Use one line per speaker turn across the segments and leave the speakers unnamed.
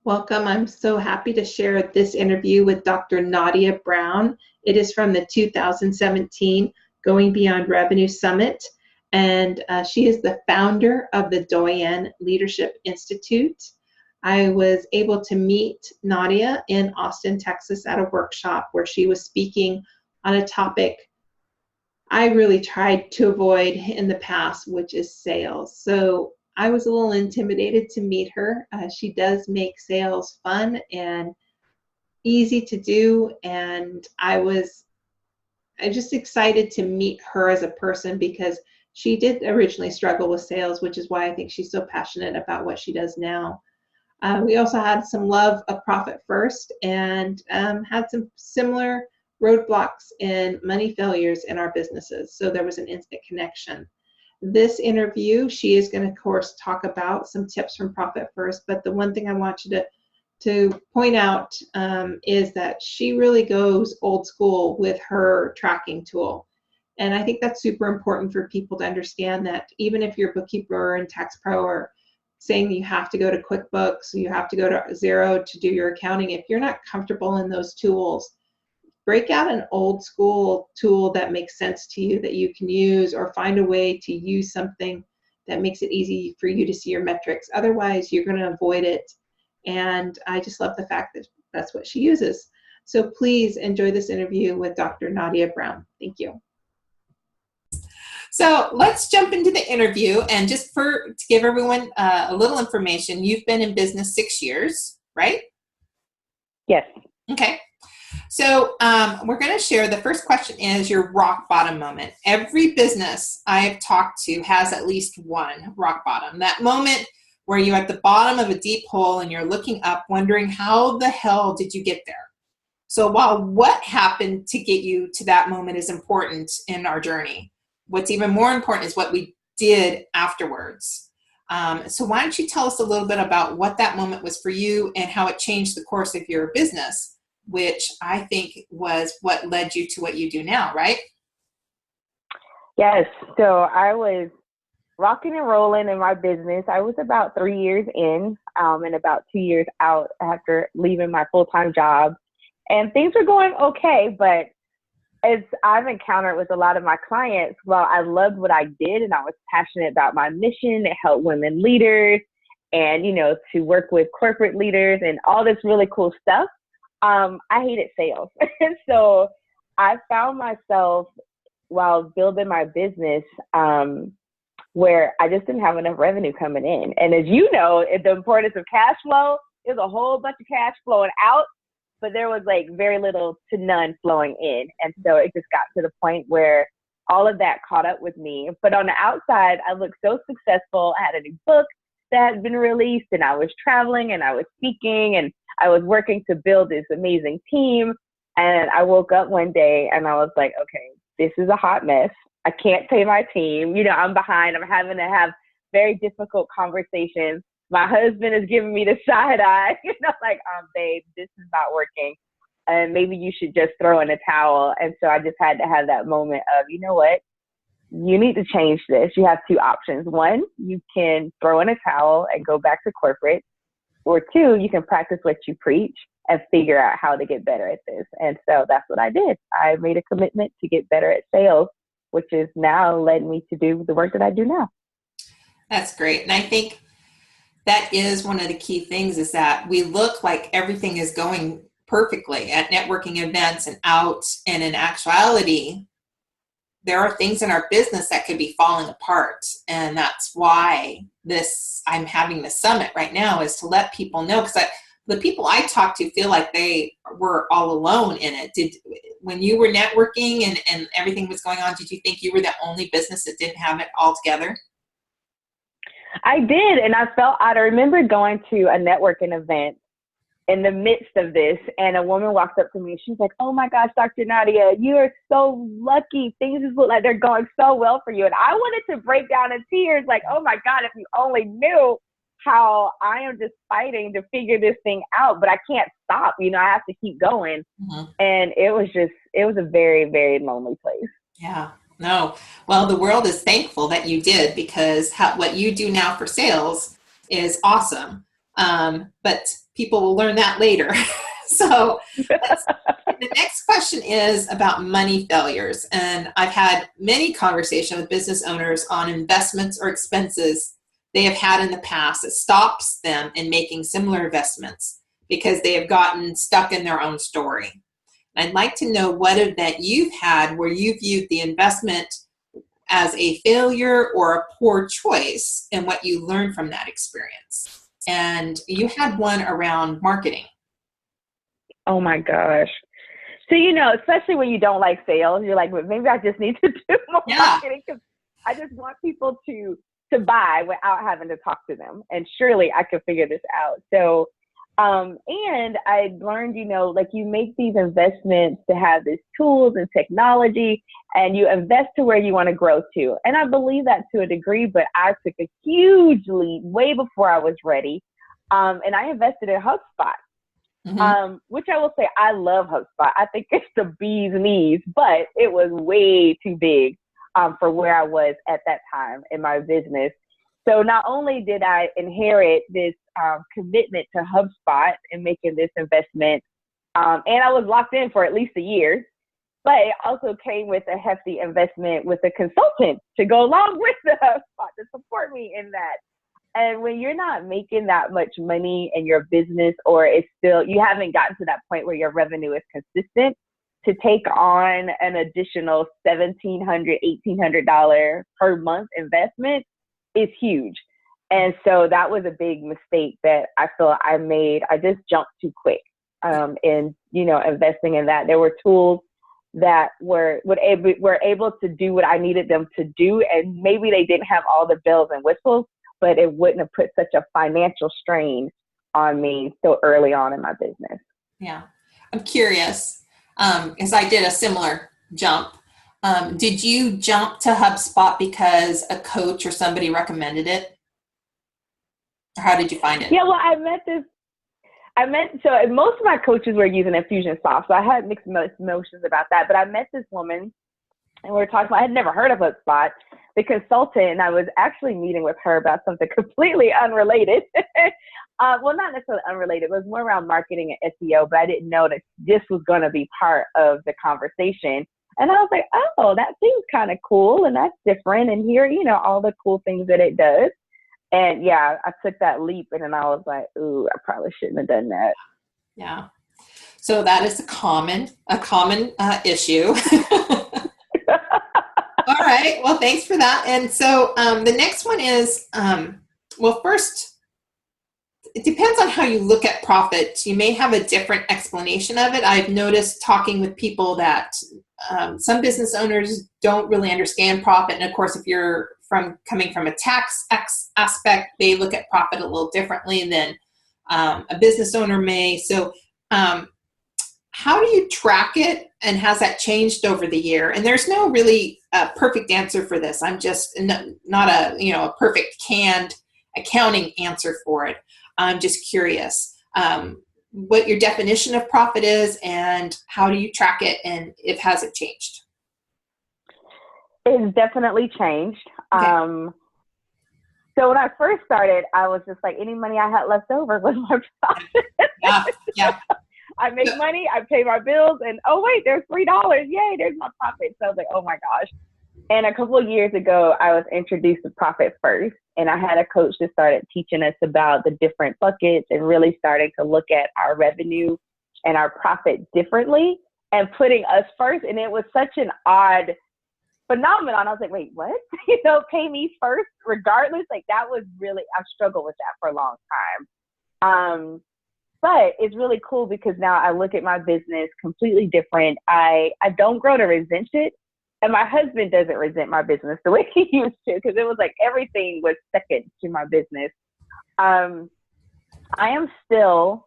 Welcome. I'm so happy to share this interview with Dr. Nadia Brown. It is from the 2017 Going Beyond Revenue Summit, and she is the founder of the Doyenne Leadership Institute. I was able to meet Nadia in Austin, Texas at a workshop where she was speaking on a topic I really tried to avoid in the past, which is sales. So I was a little intimidated to meet her. She does make sales fun and easy to do, and I just excited to meet her as a person because she did originally struggle with sales, which is why I think she's so passionate about what she does now. We also had some love of profit first and had some similar roadblocks and money failures in our businesses. So there was an instant connection. This interview, she is going to, of course, talk about some tips from Profit First. But the one thing I want you to point out is that she really goes old school with her tracking tool. And I think that's super important for people to understand that even if your bookkeeper and tax pro are saying you have to go to QuickBooks, you have to go to Xero to do your accounting, if you're not comfortable in those tools, break out an old school tool that makes sense to you that you can use, or find a way to use something that makes it easy for you to see your metrics. Otherwise, you're going to avoid it. And I just love the fact that that's what she uses. So please enjoy this interview with Dr. Nadia Brown. Thank you. So let's jump into the interview. And just to give everyone a little information, you've been in business 6 years, right?
Yes.
Okay. So we're going to share, the first question is your rock bottom moment. Every business I've talked to has at least one rock bottom. That moment where you're at the bottom of a deep hole and you're looking up wondering how the hell did you get there? So while what happened to get you to that moment is important in our journey, what's even more important is what we did afterwards. So why don't you tell us a little bit about what that moment was for you and how it changed the course of your business, which I think was what led you to what you do now, right?
Yes. So I was rocking and rolling in my business. I was about 3 years in and about 2 years out after leaving my full-time job. And things were going okay, but as I've encountered with a lot of my clients, while I loved what I did and I was passionate about my mission to help women leaders and, to work with corporate leaders and all this really cool stuff, I hated sales. And so I found myself while building my business where I just didn't have enough revenue coming in. And as you know, the importance of cash flow, there's a whole bunch of cash flowing out, but there was like very little to none flowing in. And so it just got to the point where all of that caught up with me. But on the outside, I looked so successful. I had a new book that had been released, and I was traveling and I was speaking and I was working to build this amazing team. And I woke up one day and I was like, okay, this is a hot mess. I can't pay my team. I'm behind. I'm having to have very difficult conversations. My husband is giving me the side eye, like, babe, this is not working. And maybe you should just throw in a towel. And so I just had to have that moment of, you know what? You need to change this. You have two options. One, you can throw in a towel and go back to corporate. Or two, you can practice what you preach and figure out how to get better at this. And so that's what I did. I made a commitment to get better at sales, which has now led me to do the work that I do now.
That's great. And I think that is one of the key things, is that we look like everything is going perfectly at networking events and out, and in actuality, there are things in our business that could be falling apart. And that's why I'm having the summit right now, is to let people know, because the people I talk to feel like they were all alone in it. When you were networking and everything was going on, did you think you were the only business that didn't have it all together?
I did. And I remember going to a networking event in the midst of this, and a woman walked up to me and she's like, oh my gosh, Dr. Nadia, you are so lucky. Things just look like they're going so well for you. And I wanted to break down in tears, like, oh my God, if you only knew how I am just fighting to figure this thing out, but I can't stop. I have to keep going. Mm-hmm. And it was a very, very lonely place.
Yeah. No. Well, the world is thankful that you did, because what you do now for sales is awesome. but people will learn that later. So the next question is about money failures. And I've had many conversations with business owners on investments or expenses they have had in the past that stops them in making similar investments because they have gotten stuck in their own story. And I'd like to know what event you've had where you viewed the investment as a failure or a poor choice and what you learned from that experience. And you had one around marketing.
Oh my gosh. So, especially when you don't like sales, you're like, well, maybe I just need to do more marketing because I just want people to buy without having to talk to them. And surely I could figure this out. So, and I learned, like you make these investments to have these tools and technology and you invest to where you want to grow to. And I believe that to a degree, but I took a huge leap way before I was ready. And I invested in HubSpot. Which I will say, I love HubSpot. I think it's the bee's knees, but it was way too big for where I was at that time in my business. So not only did I inherit this commitment to HubSpot and making this investment, and I was locked in for at least a year, but it also came with a hefty investment with a consultant to go along with the HubSpot to support me in that. And when you're not making that much money in your business, or you haven't gotten to that point where your revenue is consistent, to take on an additional $1,700, $1,800 per month investment is huge. And so that was a big mistake that I feel I made. I just jumped too quick in, investing in that. There were tools that were able to do what I needed them to do. And maybe they didn't have all the bells and whistles, but it wouldn't have put such a financial strain on me so early on in my business.
Yeah. I'm curious, because I did a similar jump. Did you jump to HubSpot because a coach or somebody recommended it? Or how did you find it?
Yeah, well, so most of my coaches were using Infusionsoft, so I had mixed emotions about that, but I met this woman and we were talking about, I had never heard of HubSpot, the consultant, and I was actually meeting with her about something completely unrelated. Well, not necessarily unrelated, it was more around marketing and SEO, but I didn't know that this was going to be part of the conversation. And I was like, oh, that seems kind of cool, and that's different, and here, all the cool things that it does. And yeah, I took that leap, and then I was like, ooh, I probably shouldn't have done that.
Yeah. So that is a common issue. All right. Well, thanks for that. And so the next one is, first, it depends on how you look at profit. You may have a different explanation of it. I've noticed talking with people that some business owners don't really understand profit. And of course, if you're coming from a tax aspect, they look at profit a little differently than a business owner may. So how do you track it, and has that changed over the year? And there's no really perfect answer for this. I'm just not a perfect canned accounting answer for it. I'm just curious what your definition of profit is, and how do you track it, and has it changed?
It's definitely changed. Okay. So when I first started, I was just like, any money I had left over was my profit. Yeah. I make money, I pay my bills, and oh wait, there's $3. Yay, there's my profit. So I was like, oh my gosh. And a couple of years ago, I was introduced to Profit First, and I had a coach that started teaching us about the different buckets and really starting to look at our revenue and our profit differently and putting us first. And it was such an odd phenomenon. I was like, wait, what? Pay me first regardless. Like that was really, I struggled with that for a long time. But it's really cool because now I look at my business completely different. I don't grow to resent it. And my husband doesn't resent my business the way he used to, because it was like everything was second to my business. I am still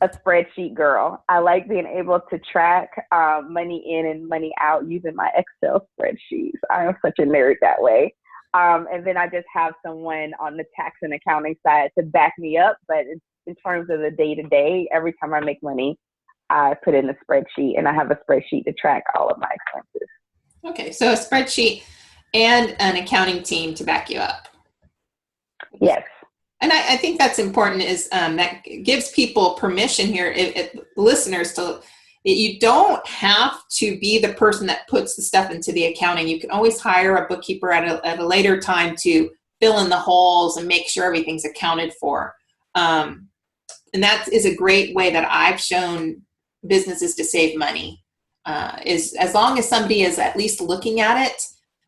a spreadsheet girl. I like being able to track money in and money out using my Excel spreadsheets. I am such a nerd that way. And then I just have someone on the tax and accounting side to back me up. But in terms of the day-to-day, every time I make money, I put in a spreadsheet, and I have a spreadsheet to track all of my expenses.
Okay, so a spreadsheet and an accounting team to back you up.
Yes.
And I think that's important is that gives people permission here, listeners, you don't have to be the person that puts the stuff into the accounting. You can always hire a bookkeeper at a later time to fill in the holes and make sure everything's accounted for. And that is a great way that I've shown businesses to save money, is as long as somebody is at least looking at it.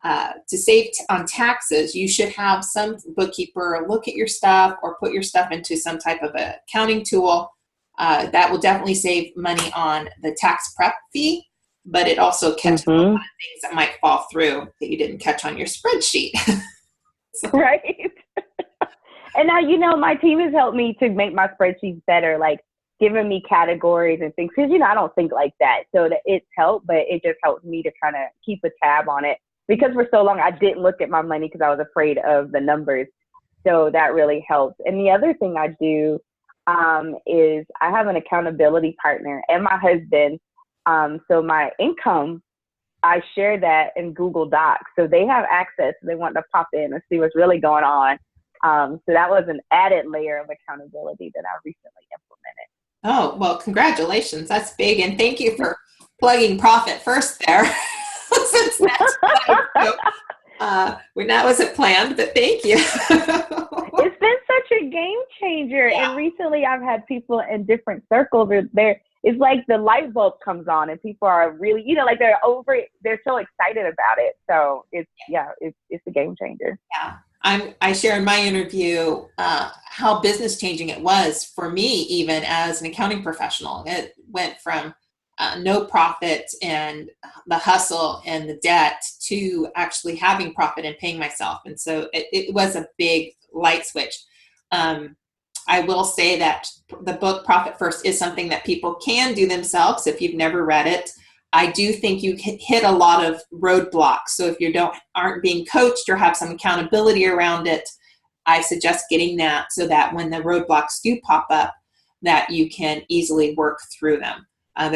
To save on taxes, you should have some bookkeeper look at your stuff or put your stuff into some type of accounting tool. That will definitely save money on the tax prep fee, but it also catches a lot of things that might fall through that you didn't catch on your spreadsheet.
Right. And now, my team has helped me to make my spreadsheets better, like giving me categories and things, because, I don't think like that. So that it's helped, but it just helps me to kind of keep a tab on it. Because for so long, I didn't look at my money because I was afraid of the numbers. So that really helps. And the other thing I do is I have an accountability partner and my husband. So my income, I share that in Google Docs. So they have access. They want to pop in and see what's really going on. So that was an added layer of accountability that I recently implemented.
Oh, well, congratulations. That's big. And thank you for plugging profit first there. Since that's that wasn't planned, but thank you.
It's been such a game changer. Yeah. And recently I've had people in different circles it's like the light bulb comes on and people are really, they're so excited about it. So it's a game changer.
Yeah. I share in my interview how business changing it was for me, even as an accounting professional. It went from no profit and the hustle and the debt to actually having profit and paying myself. And so it was a big light switch. I will say that the book Profit First is something that people can do themselves if you've never read it. I do think you hit a lot of roadblocks. So if you aren't being coached or have some accountability around it, I suggest getting that so that when the roadblocks do pop up, that you can easily work through them. At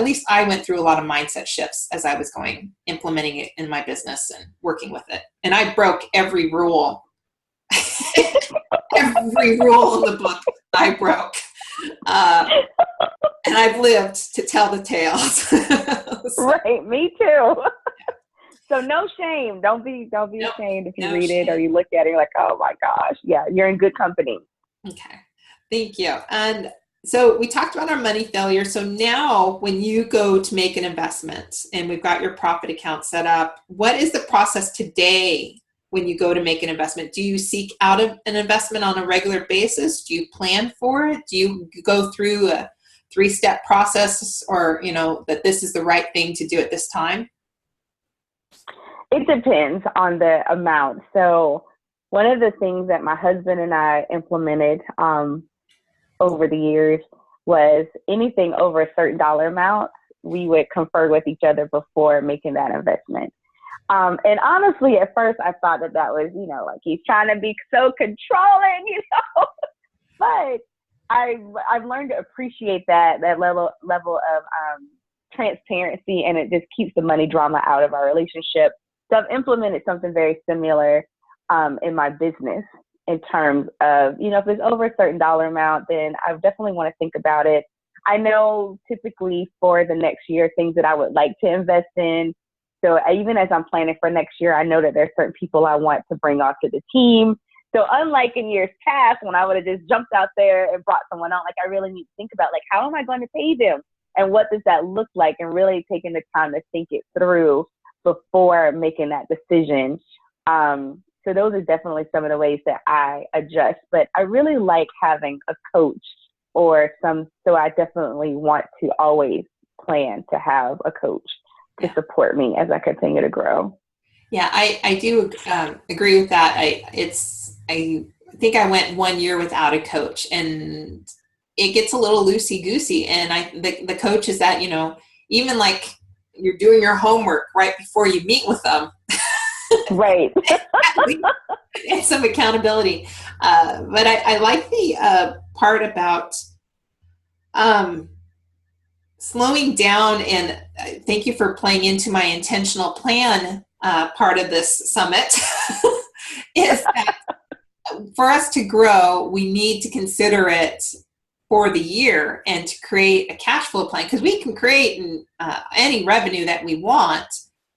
least I went through a lot of mindset shifts as I was implementing it in my business and working with it. And I broke every rule. Every rule in the book I broke. And I've lived to tell the tales. So,
right, me too. So no shame. Don't be ashamed if you read it or you look at it, you're like, oh my gosh. Yeah, you're in good company.
Okay. Thank you. And so we talked about our money failure. So now when you go to make an investment and we've got your profit account set up, what is the process today when you go to make an investment? Do you seek out an investment on a regular basis? Do you plan for it? Do you go through a 3-step process or, that this is the right thing to do at this time?
It depends on the amount. So one of the things that my husband and I implemented over the years was anything over a certain dollar amount, we would confer with each other before making that investment. And honestly, at first I thought that was, like he's trying to be so controlling, but I've learned to appreciate that level of transparency, and it just keeps the money drama out of our relationship. So I've implemented something very similar in my business in terms of, if it's over a certain dollar amount, then I definitely want to think about it. I know typically for the next year, things that I would like to invest in. So even as I'm planning for next year, I know that there's certain people I want to bring onto the team. So unlike in years past, when I would have just jumped out there and brought someone on, I really need to think about, how am I going to pay them? And what does that look like? And really taking the time to think it through before making that decision. So those are definitely some of the ways that I adjust. But I really like having a coach so I definitely want to always plan to have a coach to support me as I continue to grow.
Yeah, I do agree with that. I think I went 1 year without a coach, and it gets a little loosey-goosey. And the coach is that, even like you're doing your homework right before you meet with them.
Right.
And some accountability. But I like the part about slowing down, and thank you for playing into my intentional plan part of this summit, is that for us to grow, we need to consider it for the year and to create a cash flow plan, because we can create any revenue that we want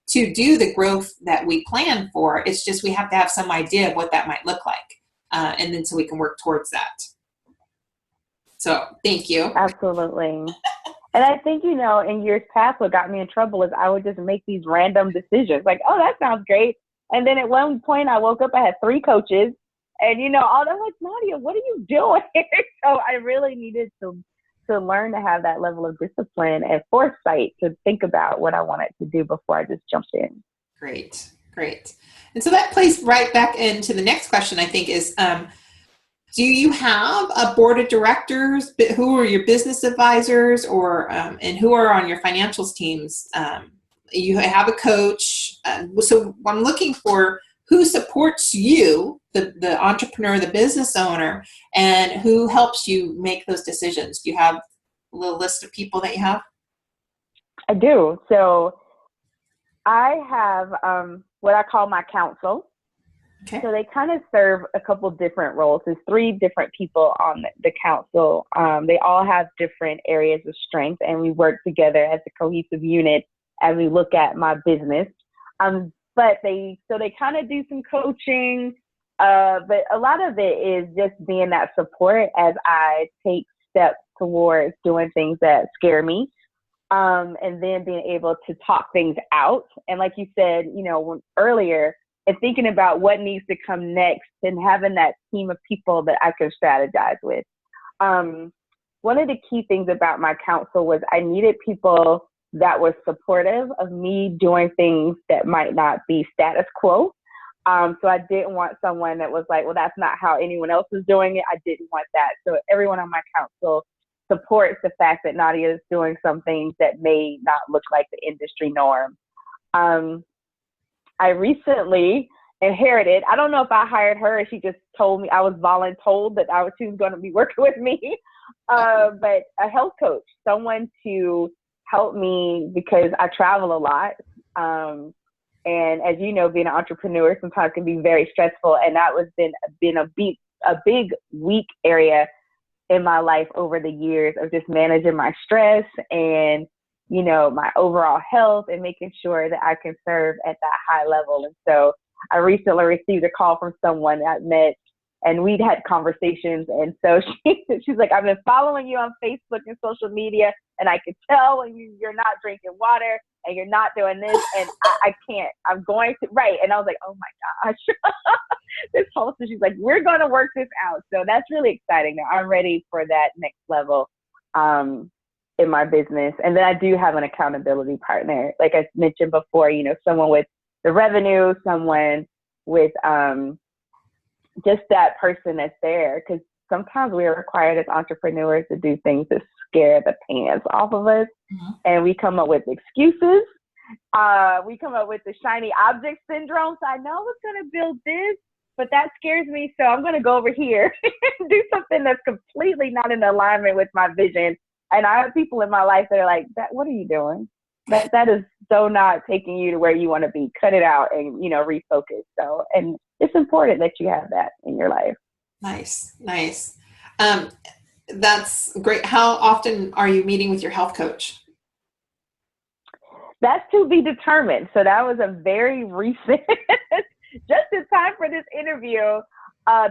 to do the growth that we plan for. It's just we have to have some idea of what that might look like. And then so we can work towards that. So thank you.
Absolutely. And I think, you know, in years past, what got me in trouble is I would just make these random decisions like, oh, that sounds great. And then at one point I woke up, I had 3 coaches and, you know, all them like, Nadia, what are you doing? So I really needed to learn to have that level of discipline and foresight to think about what I wanted to do before I just jumped in.
Great. And so that plays right back into the next question, I think, is, do you have a board of directors who are your business advisors, or and who are on your financials teams? You have a coach. So I'm looking for who supports you, the entrepreneur, the business owner, and who helps you make those decisions. Do you have a little list of people that you have?
I do. So I have what I call my council.
Okay.
So they kind of serve a couple different roles. There's 3 different people on the council. They all have different areas of strength, and we work together as a cohesive unit as we look at my business. But they kind of do some coaching, but a lot of it is just being that support as I take steps towards doing things that scare me, and then being able to talk things out. And like you said, you know, earlier, and thinking about what needs to come next and having that team of people that I can strategize with. One of the key things about my council was I needed people that were supportive of me doing things that might not be status quo. So I didn't want someone that was like, well, that's not how anyone else is doing it. I didn't want that. So everyone on my council supports the fact that Nadia is doing some things that may not look like the industry norm. I recently inherited, I don't know if I hired her or she just told me, I was voluntold that she was going to be working with me, but a health coach, someone to help me because I travel a lot. And as you know, being an entrepreneur sometimes can be very stressful. And that was been a big weak area in my life over the years of just managing my stress and, you know, my overall health and making sure that I can serve at that high level. And so I recently received a call from someone I met and we'd had conversations. And so she's like, I've been following you on Facebook and social media, and I can tell when you're not drinking water and you're not doing this, and I can't, I'm going to, right. And I was like, oh my gosh, this whole, so she's like, we're going to work this out. So that's really exciting. Now I'm ready for that next level in my business. And then I do have an accountability partner. Like I mentioned before, you know, someone with the revenue, someone with just that person that's there. Because sometimes we are required as entrepreneurs to do things that scare the pants off of us. Mm-hmm. And we come up with excuses. We come up with the shiny object syndrome. So I know I was going to build this, but that scares me. So I'm going to go over here and do something that's completely not in alignment with my vision. And I have people in my life that are like, what are you doing? That is so not taking you to where you want to be. Cut it out and, you know, refocus. So, and it's important that you have that in your life.
Nice. That's great. How often are you meeting with your health coach?
That's to be determined. So that was a very recent, just in time for this interview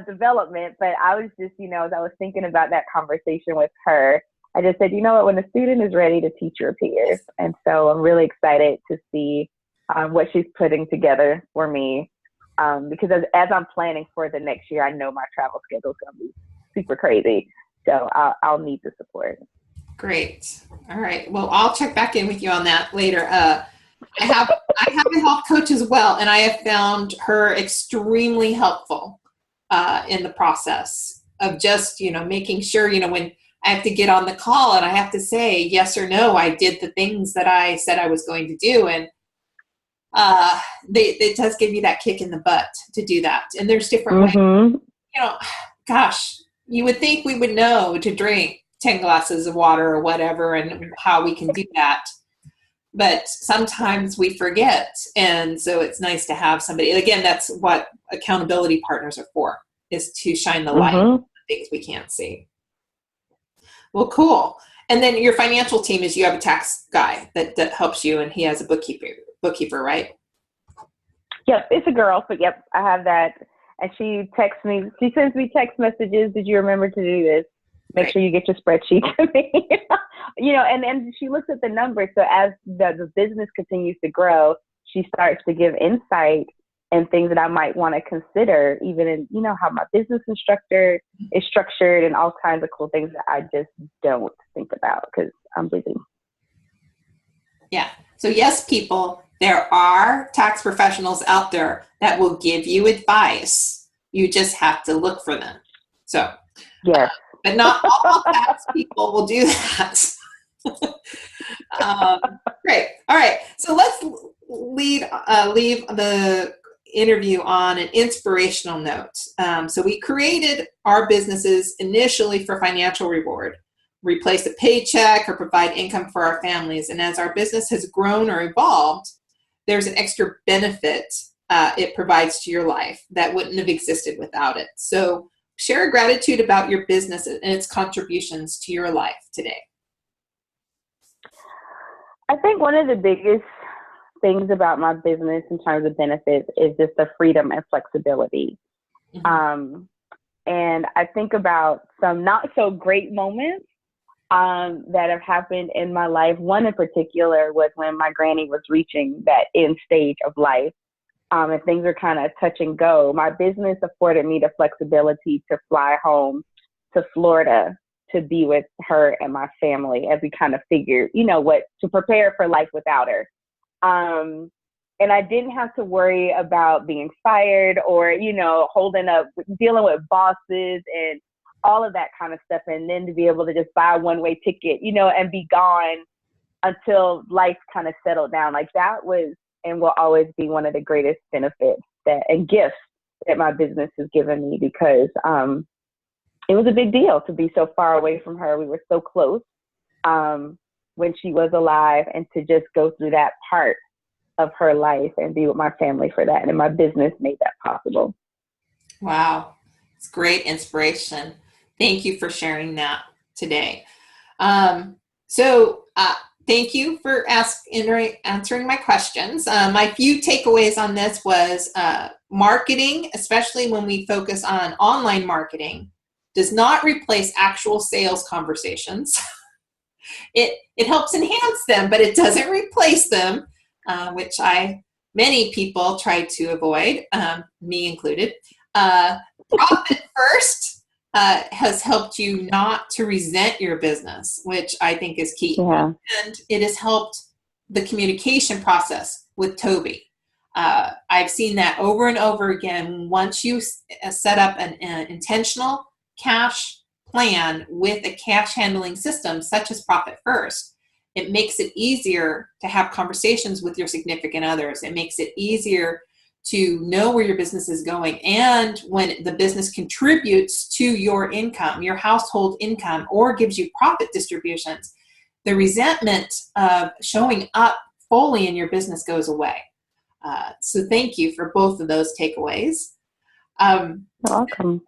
development. But I was just, you know, as I was thinking about that conversation with her, I just said, you know what, when a student is ready to teach your peers. And so I'm really excited to see what she's putting together for me. Because as I'm planning for the next year, I know my travel schedule is going to be super crazy. So I'll need the support.
Great. All right. Well, I'll check back in with you on that later. I have a health coach as well, and I have found her extremely helpful in the process of just, you know, making sure, you know, when I have to get on the call and I have to say yes or no, I did the things that I said I was going to do. And it does give you that kick in the butt to do that. And there's different ways, you know, gosh, you would think we would know to drink 10 glasses of water or whatever and how we can do that. But sometimes we forget. And so it's nice to have somebody. And again, that's what accountability partners are for. is to shine the light on the things we can't see. Well, cool. And then your financial team is you have a tax guy that helps you, and he has a bookkeeper, right?
Yep, it's a girl, but yep, I have that. And she texts me, she sends me text messages. Did you remember to do this? Make sure you get your spreadsheet to me. And she looks at the numbers. So as the business continues to grow, she starts to give insight and things that I might want to consider, even in, how my business instructor is structured and all kinds of cool things that I just don't think about because I'm busy.
Yeah. So yes, people, there are tax professionals out there that will give you advice. You just have to look for them. So,
yes.
But not all tax people will do that. Great. All right. So let's leave the interview on an inspirational note. So we created our businesses initially for financial reward, replace a paycheck or provide income for our families. And as our business has grown or evolved, there's an extra benefit it provides to your life that wouldn't have existed without it. So share gratitude about your business and its contributions to your life today.
I think one of the biggest things about my business in terms of benefits is just the freedom and flexibility. And I think about some not so great moments that have happened in my life. One in particular was when my granny was reaching that end stage of life. And things are kind of touch and go. My business afforded me the flexibility to fly home to Florida to be with her and my family as we kind of figured, what to prepare for life without her. And I didn't have to worry about being fired or, holding up, dealing with bosses and all of that kind of stuff. And then to be able to just buy a one-way ticket, and be gone until life kind of settled down. Like that was and will always be one of the greatest benefits and gifts that my business has given me because it was a big deal to be so far away from her. We were so close when she was alive, and to just go through that part of her life and be with my family for that. And my business made that possible.
Wow. It's great inspiration. Thank you for sharing that today. Thank you for answering my questions. My few takeaways on this was marketing, especially when we focus on online marketing, does not replace actual sales conversations. It helps enhance them, but it doesn't replace them, which many people try to avoid, me included. Profit first has helped you not to resent your business, which I think is key.
Yeah.
And it has helped the communication process with Toby. I've seen that over and over again. Once you set up an intentional cash plan with a cash handling system such as Profit First, it makes it easier to have conversations with your significant others. It makes it easier to know where your business is going. And when the business contributes to your income, your household income, or gives you profit distributions, the resentment of showing up fully in your business goes away. So thank you for both of those takeaways.
You're welcome.